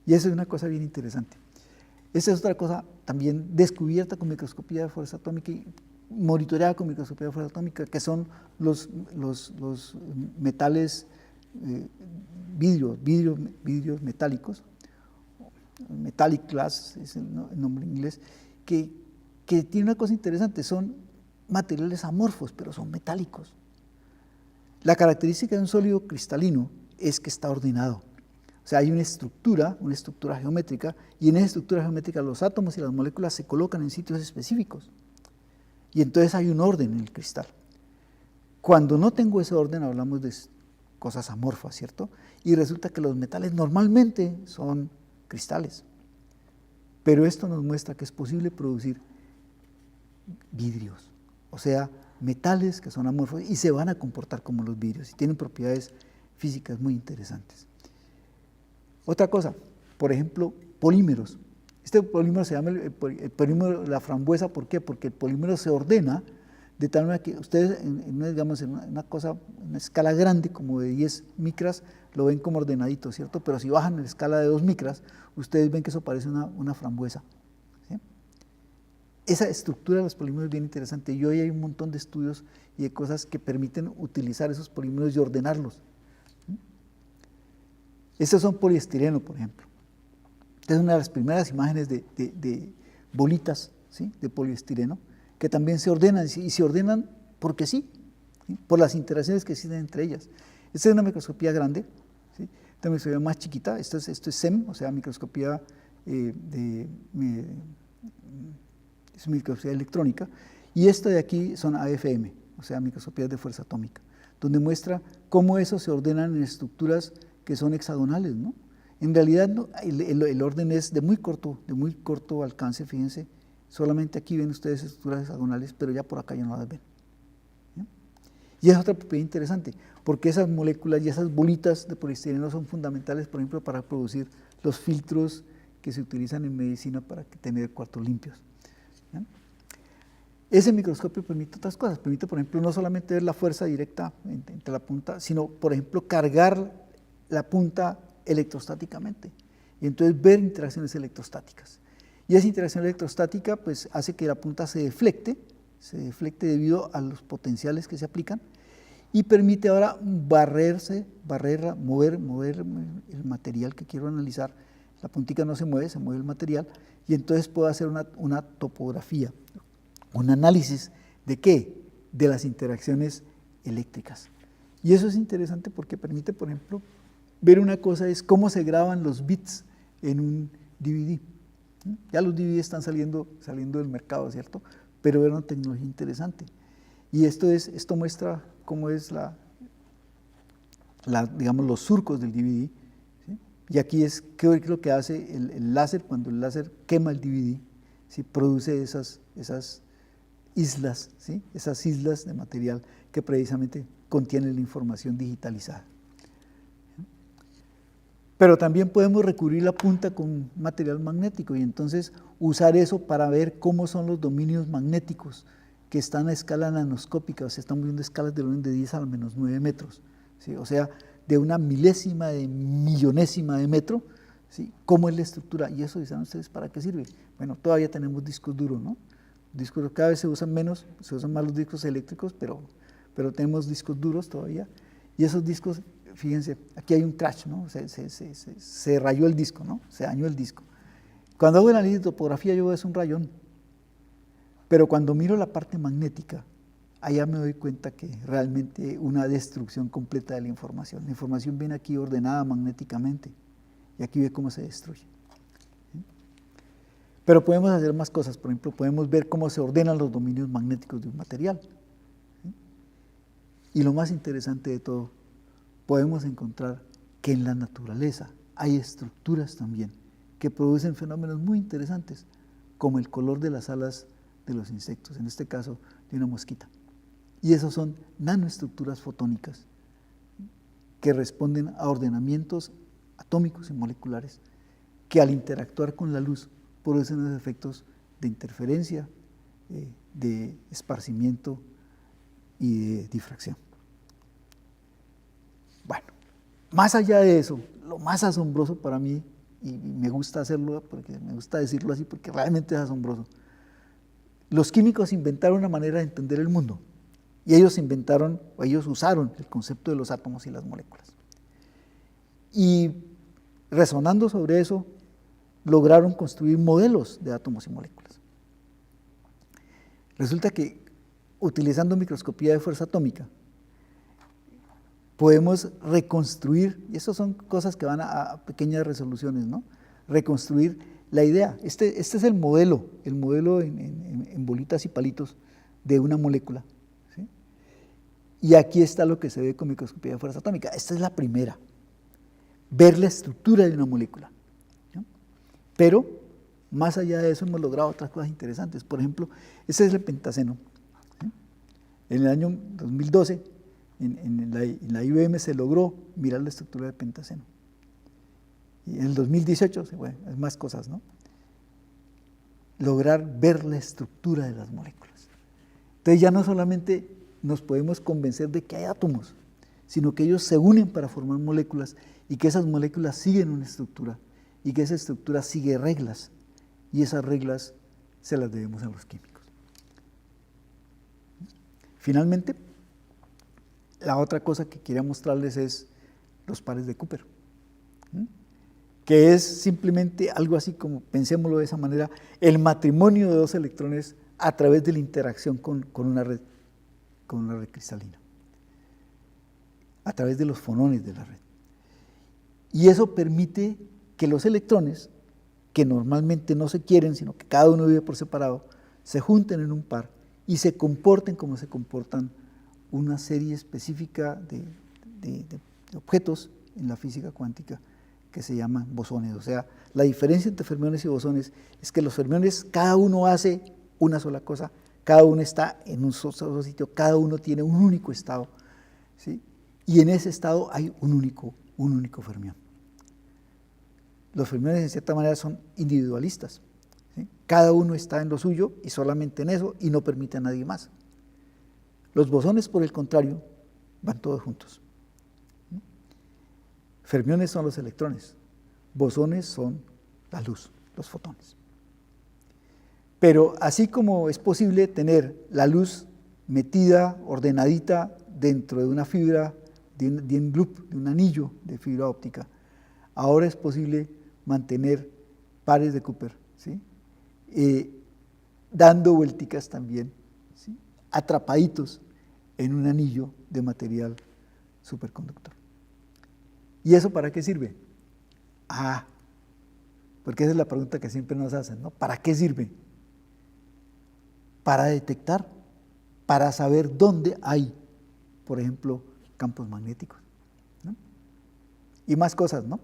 Y eso es una cosa bien interesante. Esa es otra cosa también descubierta con microscopía de fuerza atómica y monitoreada con microscopía de fuerza atómica, que son los metales, vidrios metálicos, metallic glass es el nombre en inglés, que tiene una cosa interesante, son materiales amorfos, pero son metálicos. La característica de un sólido cristalino es que está ordenado. O sea, hay una estructura geométrica, y en esa estructura geométrica los átomos y las moléculas se colocan en sitios específicos. Y entonces hay un orden en el cristal. Cuando no tengo ese orden, hablamos de cosas amorfas, ¿cierto? Y resulta que los metales normalmente son cristales. Pero esto nos muestra que es posible producir vidrios, o sea, metales que son amorfos y se van a comportar como los vidrios y tienen propiedades físicas muy interesantes. Otra cosa, por ejemplo, polímeros. Este polímero se llama el polímero de la frambuesa. ¿Por qué? Porque el polímero se ordena de tal manera que ustedes, digamos, en una escala grande como de 10 micras, lo ven como ordenadito, ¿cierto? Pero si bajan en la escala de 2 micras, ustedes ven que eso parece una frambuesa. ¿Sí? Esa estructura de los polímeros es bien interesante, y hoy hay un montón de estudios y de cosas que permiten utilizar esos polímeros y ordenarlos Estos son poliestireno, por ejemplo. Esta es una de las primeras imágenes de bolitas, ¿sí?, de poliestireno, que también se ordenan, y se ordenan porque sí, ¿sí?, por las interacciones que existen entre ellas. Esta es una microscopía grande, ¿sí?, esta microscopía más chiquita, esto es SEM, o sea, microscopía es microscopía electrónica, y esta de aquí son AFM, o sea, microscopías de fuerza atómica, donde muestra cómo eso se ordenan en estructuras que son hexagonales, ¿no? En realidad no, el orden es de muy corto alcance, fíjense, solamente aquí ven ustedes estructuras hexagonales, pero ya por acá ya no las ven. ¿Sí? Y es otra propiedad interesante, porque esas moléculas y esas bolitas de poliestireno son fundamentales, por ejemplo, para producir los filtros que se utilizan en medicina para tener cuartos limpios. ¿Sí? Ese microscopio permite otras cosas, permite, por ejemplo, no solamente ver la fuerza directa entre la punta, sino, por ejemplo, cargar la punta electrostáticamente, y entonces ver interacciones electrostáticas. Y esa interacción electrostática pues hace que la punta se deflecte debido a los potenciales que se aplican, y permite ahora mover el material que quiero analizar. La puntica no se mueve el material, y entonces puedo hacer una topografía, un análisis ¿de qué? De las interacciones eléctricas. Y eso es interesante porque permite, por ejemplo, ver una cosa, es cómo se graban los bits en un DVD. Ya los DVD están saliendo del mercado, ¿cierto? Pero era una tecnología interesante. Y esto muestra cómo es digamos, los surcos del DVD. ¿Sí? Y aquí es qué es lo que hace el láser cuando el láser quema el DVD, ¿sí? Produce esas islas, ¿sí?, esas islas de material que precisamente contienen la información digitalizada. Pero también podemos recubrir la punta con material magnético y entonces usar eso para ver cómo son los dominios magnéticos que están a escala nanoscópica, o sea, estamos viendo escalas del orden de 10 a la menos 9 metros, ¿sí? O sea, de una milésima de millonésima de metro, ¿sí?, cómo es la estructura. Y eso, ¿saben ustedes para qué sirve? Bueno, todavía tenemos discos duros, ¿no? Discos duros cada vez se usan menos, se usan más los discos eléctricos, pero tenemos discos duros todavía, y esos discos, fíjense, aquí hay un crash, ¿no? Se rayó el disco, ¿no? Se dañó el disco. Cuando hago el análisis de topografía yo veo es un rayón, pero cuando miro la parte magnética, allá me doy cuenta que realmente una destrucción completa de la información. La información viene aquí ordenada magnéticamente, y aquí ve cómo se destruye. ¿Sí? Pero podemos hacer más cosas, por ejemplo, podemos ver cómo se ordenan los dominios magnéticos de un material. ¿Sí? Y lo más interesante de todo, podemos encontrar que en la naturaleza hay estructuras también que producen fenómenos muy interesantes, como el color de las alas de los insectos, en este caso de una mosquita. Y esos son nanoestructuras fotónicas que responden a ordenamientos atómicos y moleculares que al interactuar con la luz producen los efectos de interferencia, de esparcimiento y de difracción. Bueno, más allá de eso, lo más asombroso para mí, y me gusta hacerlo porque me gusta decirlo así porque realmente es asombroso, los químicos inventaron una manera de entender el mundo, y ellos usaron el concepto de los átomos y las moléculas. Y resonando sobre eso, lograron construir modelos de átomos y moléculas. Resulta que, utilizando microscopía de fuerza atómica, podemos reconstruir, y eso son cosas que van a pequeñas resoluciones, ¿no? Reconstruir la idea. Este es el modelo en bolitas y palitos de una molécula, ¿sí? Y aquí está lo que se ve con microscopía de fuerza atómica. Esta es la primera, ver la estructura de una molécula, ¿no? Pero, más allá de eso, hemos logrado otras cosas interesantes. Por ejemplo, este es el pentaceno, ¿sí? En el año 2012, en la IBM se logró mirar la estructura del pentaceno. Y en el 2018, bueno, hay más cosas, ¿no? Lograr ver la estructura de las moléculas. Entonces ya no solamente nos podemos convencer de que hay átomos, sino que ellos se unen para formar moléculas y que esas moléculas siguen una estructura y que esa estructura sigue reglas, y esas reglas se las debemos a los químicos. Finalmente, la otra cosa que quería mostrarles es los pares de Cooper. que es simplemente algo así como, pensémoslo de esa manera, el matrimonio de dos electrones a través de la interacción con una red cristalina, a través de los fonones de la red. Y eso permite que los electrones, que normalmente no se quieren, sino que cada uno vive por separado, se junten en un par y se comporten como se comportan una serie específica de objetos en la física cuántica que se llaman bosones. O sea, la diferencia entre fermiones y bosones es que los fermiones, cada uno hace una sola cosa, cada uno está en un solo sitio, cada uno tiene un único estado, ¿sí? Y en ese estado hay un único fermión. Los fermiones en cierta manera son individualistas, ¿sí? Cada uno está en lo suyo y solamente en eso y no permite a nadie más. Los bosones, por el contrario, van todos juntos. Fermiones son los electrones, bosones son la luz, los fotones. Pero así como es posible tener la luz metida, ordenadita dentro de una fibra, de un loop, de un anillo de fibra óptica, ahora es posible mantener pares de Cooper, ¿sí? Dando vuelticas también, ¿sí? Atrapaditos en un anillo de material superconductor. ¿Y eso para qué sirve? Porque esa es la pregunta que siempre nos hacen, ¿no? ¿Para qué sirve? Para detectar, para saber dónde hay, por ejemplo, campos magnéticos, ¿no? Y más cosas, ¿no?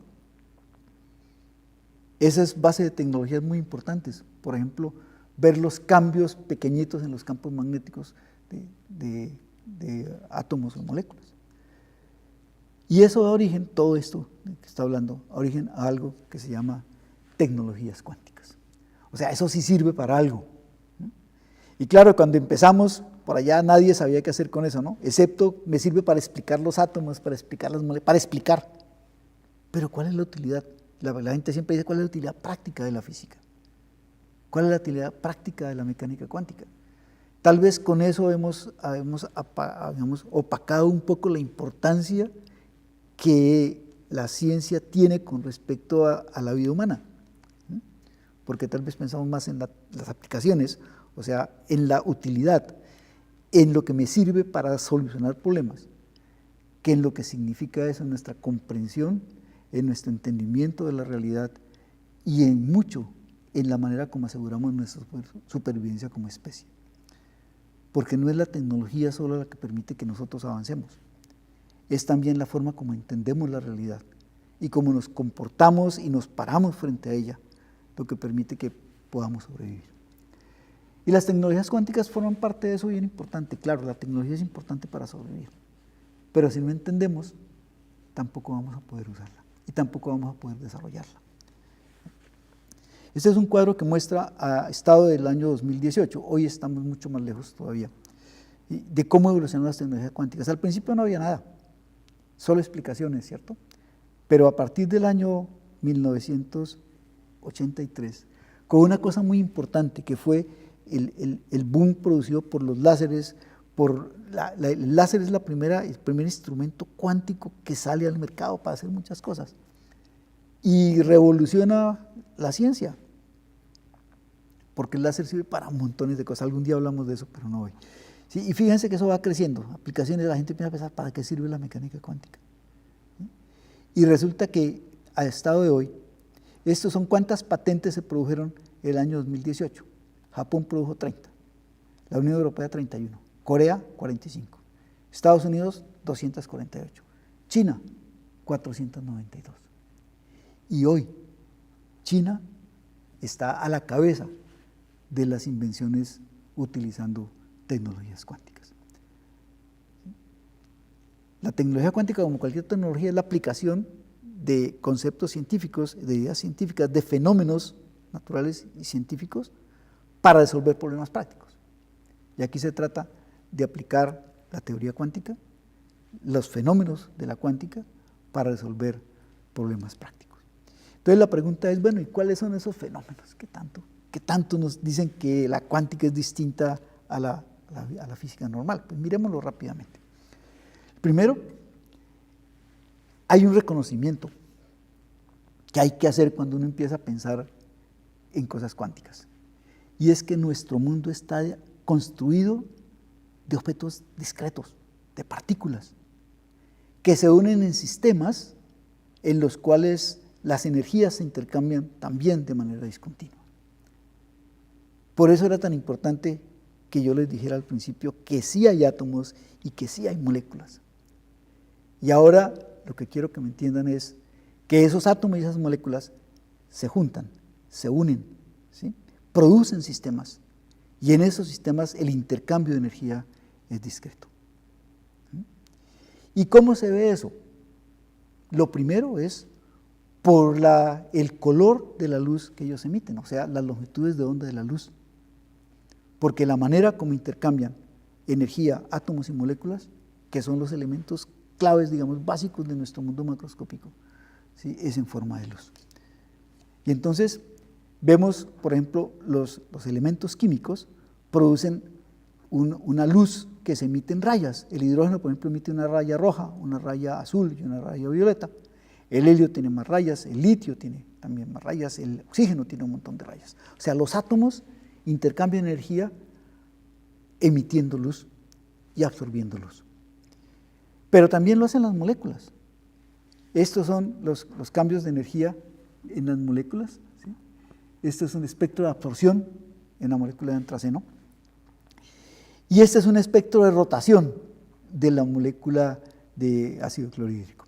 Esa es base de tecnologías muy importantes. Por ejemplo, ver los cambios pequeñitos en los campos magnéticos de átomos o moléculas. Y eso da origen, todo esto que está hablando, da origen a algo que se llama tecnologías cuánticas. O sea, eso sí sirve para algo, ¿no? Y claro, cuando empezamos, por allá nadie sabía qué hacer con eso, ¿no? Excepto, me sirve para explicar los átomos, para explicar las moléculas, para explicar. Pero ¿cuál es la utilidad? La gente siempre dice, ¿cuál es la utilidad práctica de la física? ¿Cuál es la utilidad práctica de la mecánica cuántica? Tal vez con eso hemos opacado un poco la importancia que la ciencia tiene con respecto a la vida humana, ¿sí? Porque tal vez pensamos más en las aplicaciones, o sea, en la utilidad, en lo que me sirve para solucionar problemas, que en lo que significa eso en nuestra comprensión, en nuestro entendimiento de la realidad y en mucho en la manera como aseguramos nuestra supervivencia como especie. Porque no es la tecnología solo la que permite que nosotros avancemos, es también la forma como entendemos la realidad y cómo nos comportamos y nos paramos frente a ella, lo que permite que podamos sobrevivir. Y las tecnologías cuánticas forman parte de eso bien importante. Claro, la tecnología es importante para sobrevivir, pero si no entendemos, tampoco vamos a poder usarla y tampoco vamos a poder desarrollarla. Este es un cuadro que muestra a estado del año 2018, hoy estamos mucho más lejos todavía, de cómo evolucionan las tecnologías cuánticas. Al principio no había nada, solo explicaciones, ¿cierto? Pero a partir del año 1983, con una cosa muy importante que fue el boom producido por los láseres, el láser es el primer instrumento cuántico que sale al mercado para hacer muchas cosas y revoluciona la ciencia, porque el láser sirve para montones de cosas. Algún día hablamos de eso, pero no hoy. ¿Sí? Y fíjense que eso va creciendo, aplicaciones, la gente empieza a pensar, ¿para qué sirve la mecánica cuántica? ¿Sí? Y resulta que al estado de hoy, estos son cuántas patentes se produjeron el año 2018. Japón produjo 30, la Unión Europea 31, Corea 45, Estados Unidos 248, China 492. Y hoy China está a la cabeza de las invenciones utilizando tecnologías cuánticas. La tecnología cuántica, como cualquier tecnología, es la aplicación de conceptos científicos, de ideas científicas, de fenómenos naturales y científicos para resolver problemas prácticos. Y aquí se trata de aplicar la teoría cuántica, los fenómenos de la cuántica, para resolver problemas prácticos. Entonces la pregunta es, bueno, ¿y cuáles son esos fenómenos? ¿Qué tanto nos dicen que la cuántica es distinta a la física normal? Pues miremoslo rápidamente. Primero, hay un reconocimiento que hay que hacer cuando uno empieza a pensar en cosas cuánticas. Y es que nuestro mundo está construido de objetos discretos, de partículas, que se unen en sistemas en los cuales las energías se intercambian también de manera discontinua. Por eso era tan importante que yo les dijera al principio que sí hay átomos y que sí hay moléculas. Y ahora lo que quiero que me entiendan es que esos átomos y esas moléculas se juntan, se unen, ¿sí? Producen sistemas, y en esos sistemas el intercambio de energía es discreto. ¿Y cómo se ve eso? Lo primero es por el color de la luz que ellos emiten, o sea, las longitudes de onda de la luz. Porque la manera como intercambian energía, átomos y moléculas, que son los elementos claves, digamos, básicos de nuestro mundo macroscópico, ¿sí? Es en forma de luz. Y entonces vemos, por ejemplo, los elementos químicos producen una luz que se emite en rayas. El hidrógeno, por ejemplo, emite una raya roja, una raya azul y una raya violeta. El helio tiene más rayas, el litio tiene también más rayas, el oxígeno tiene un montón de rayas. O sea, los átomos intercambian energía emitiendo luz y absorbiendo luz. Pero también lo hacen las moléculas. Estos son los cambios de energía en las moléculas, ¿sí? Este es un espectro de absorción en la molécula de antraceno. Y este es un espectro de rotación de la molécula de ácido clorhídrico.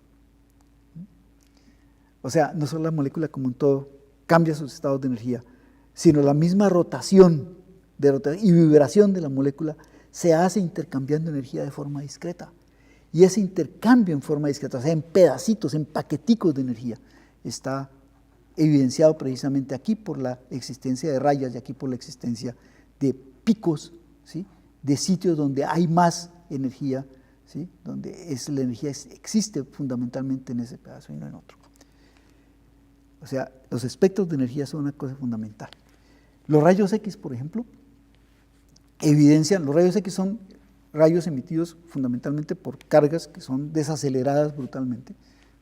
O sea, no solo la molécula como un todo cambia sus estados de energía, sino la misma rotación y vibración de la molécula se hace intercambiando energía de forma discreta. Y ese intercambio en forma discreta, o sea, en pedacitos, en paqueticos de energía, está evidenciado precisamente aquí por la existencia de rayas y aquí por la existencia de picos, ¿sí? De sitios donde hay más energía, ¿sí? Donde la energía existe fundamentalmente en ese pedazo y no en otro. O sea, los espectros de energía son una cosa fundamental. Los rayos X, por ejemplo, los rayos X son rayos emitidos fundamentalmente por cargas que son desaceleradas brutalmente,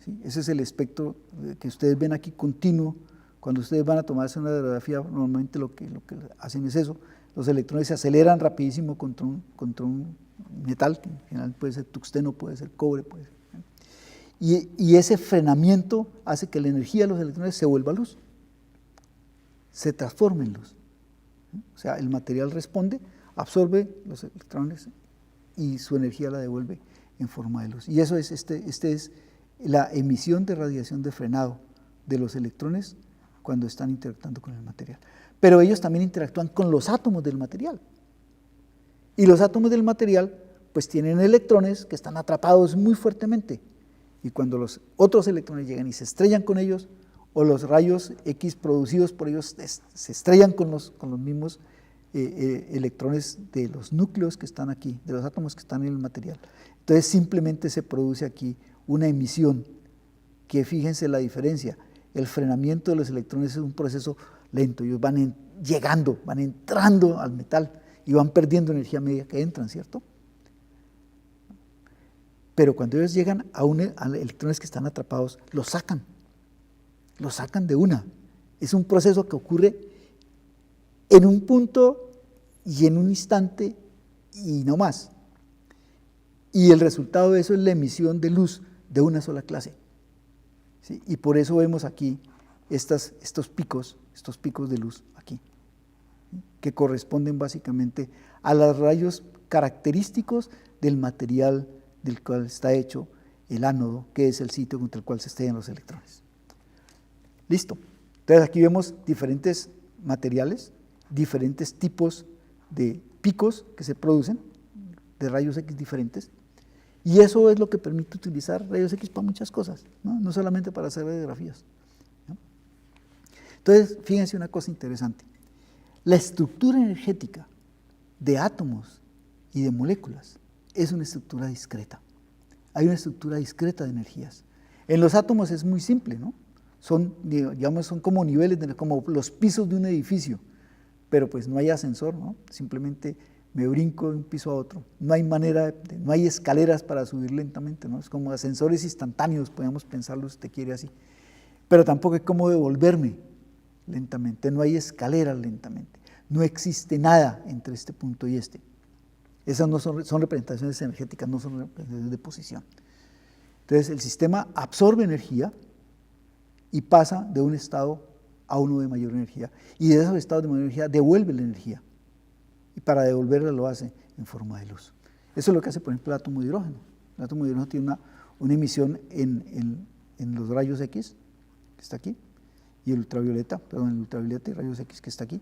¿sí? Ese es el espectro que ustedes ven aquí continuo. Cuando ustedes van a tomarse una radiografía, normalmente lo que hacen es eso. Los electrones se aceleran rapidísimo contra un metal, que en general puede ser tungsteno, puede ser cobre, puede ser. Y ese frenamiento hace que la energía de los electrones se vuelva luz, se transforme en luz. O sea, el material responde, absorbe los electrones y su energía la devuelve en forma de luz. Y eso es, es la emisión de radiación de frenado de los electrones cuando están interactuando con el material. Pero ellos también interactúan con los átomos del material. Y los átomos del material pues tienen electrones que están atrapados muy fuertemente. Y cuando los otros electrones llegan y se estrellan con ellos, o los rayos X producidos por ellos se estrellan con los mismos electrones de los núcleos que están aquí, de los átomos que están en el material. Entonces simplemente se produce aquí una emisión, que fíjense la diferencia, el frenamiento de los electrones es un proceso lento, ellos van llegando, van entrando al metal y van perdiendo energía a medida que entran, ¿cierto? Pero cuando ellos llegan a electrones que están atrapados, los sacan de una. Es un proceso que ocurre en un punto y en un instante y no más. Y el resultado de eso es la emisión de luz de una sola clase, ¿sí? Y por eso vemos aquí estos picos de luz aquí, ¿sí? Que corresponden básicamente a los rayos característicos del material del cual está hecho el ánodo, que es el sitio contra el cual se estrellan los electrones. Listo. Entonces aquí vemos diferentes materiales, diferentes tipos de picos que se producen, de rayos X diferentes, y eso es lo que permite utilizar rayos X para muchas cosas, no solamente para hacer radiografías, ¿no? Entonces, fíjense una cosa interesante. La estructura energética de átomos y de moléculas es una estructura discreta. Hay una estructura discreta de energías. En los átomos es muy simple, ¿no? Son como niveles, como los pisos de un edificio, pero pues no hay ascensor, ¿no? Simplemente me brinco de un piso a otro. No hay no hay escaleras para subir lentamente, ¿no? Es como ascensores instantáneos, podemos pensarlo si usted quiere así. pero tampoco hay cómo devolverme lentamente, no hay escaleras lentamente, no existe nada entre este punto y este. Esas no son representaciones energéticas, no son representaciones de posición. Entonces el sistema absorbe energía y pasa de un estado a uno de mayor energía, y de esos estados de mayor energía devuelve la energía, y para devolverla lo hace en forma de luz. Eso es lo que hace, por ejemplo, el átomo de hidrógeno. El átomo de hidrógeno tiene una emisión en los rayos X, que está aquí, y el ultravioleta y rayos X, que está aquí,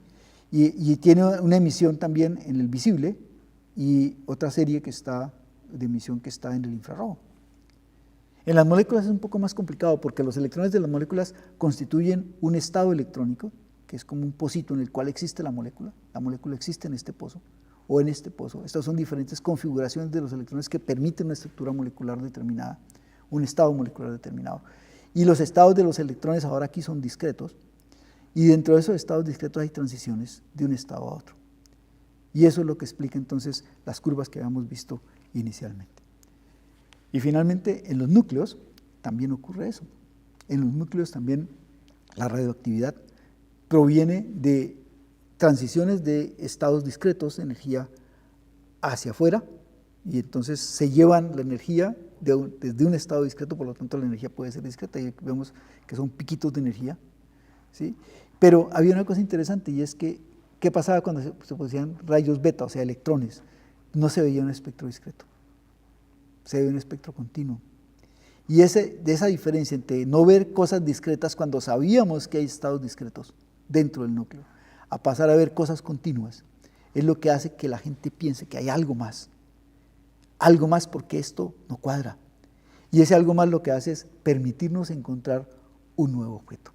y tiene una emisión también en el visible, y otra serie de emisión que está en el infrarrojo. En las moléculas es un poco más complicado porque los electrones de las moléculas constituyen un estado electrónico, que es como un pocito en el cual existe la molécula existe en este pozo o en este pozo. Estas son diferentes configuraciones de los electrones que permiten una estructura molecular determinada, un estado molecular determinado. Y los estados de los electrones ahora aquí son discretos, y dentro de esos estados discretos hay transiciones de un estado a otro. Y eso es lo que explica entonces las curvas que habíamos visto inicialmente. Y finalmente, en los núcleos también ocurre eso. En los núcleos también la radioactividad proviene de transiciones de estados discretos de energía hacia afuera, y entonces se llevan la energía desde un estado discreto, por lo tanto la energía puede ser discreta, y vemos que son piquitos de energía, ¿sí? Pero había una cosa interesante, y es que, ¿qué pasaba cuando se producían rayos beta, o sea, electrones? No se veía un espectro discreto, se ve un espectro continuo. Y de esa diferencia entre no ver cosas discretas cuando sabíamos que hay estados discretos dentro del núcleo, a pasar a ver cosas continuas, es lo que hace que la gente piense que hay algo más porque esto no cuadra. Y ese algo más lo que hace es permitirnos encontrar un nuevo objeto.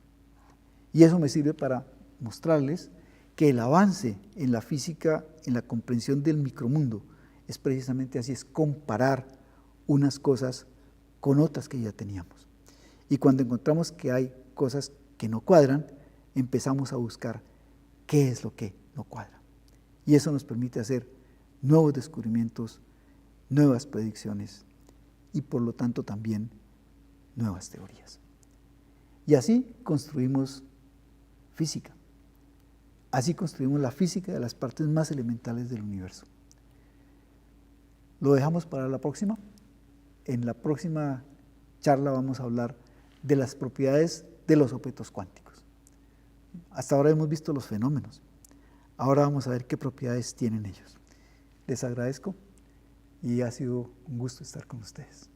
Y eso me sirve para mostrarles que el avance en la física, en la comprensión del micromundo, es precisamente así, es comparar unas cosas con otras que ya teníamos. Y cuando encontramos que hay cosas que no cuadran, empezamos a buscar qué es lo que no cuadra. Y eso nos permite hacer nuevos descubrimientos, nuevas predicciones y por lo tanto también nuevas teorías. Y así construimos física. Así construimos la física de las partes más elementales del universo. Lo dejamos para la próxima. En la próxima charla vamos a hablar de las propiedades de los objetos cuánticos. Hasta ahora hemos visto los fenómenos. Ahora vamos a ver qué propiedades tienen ellos. Les agradezco y ha sido un gusto estar con ustedes.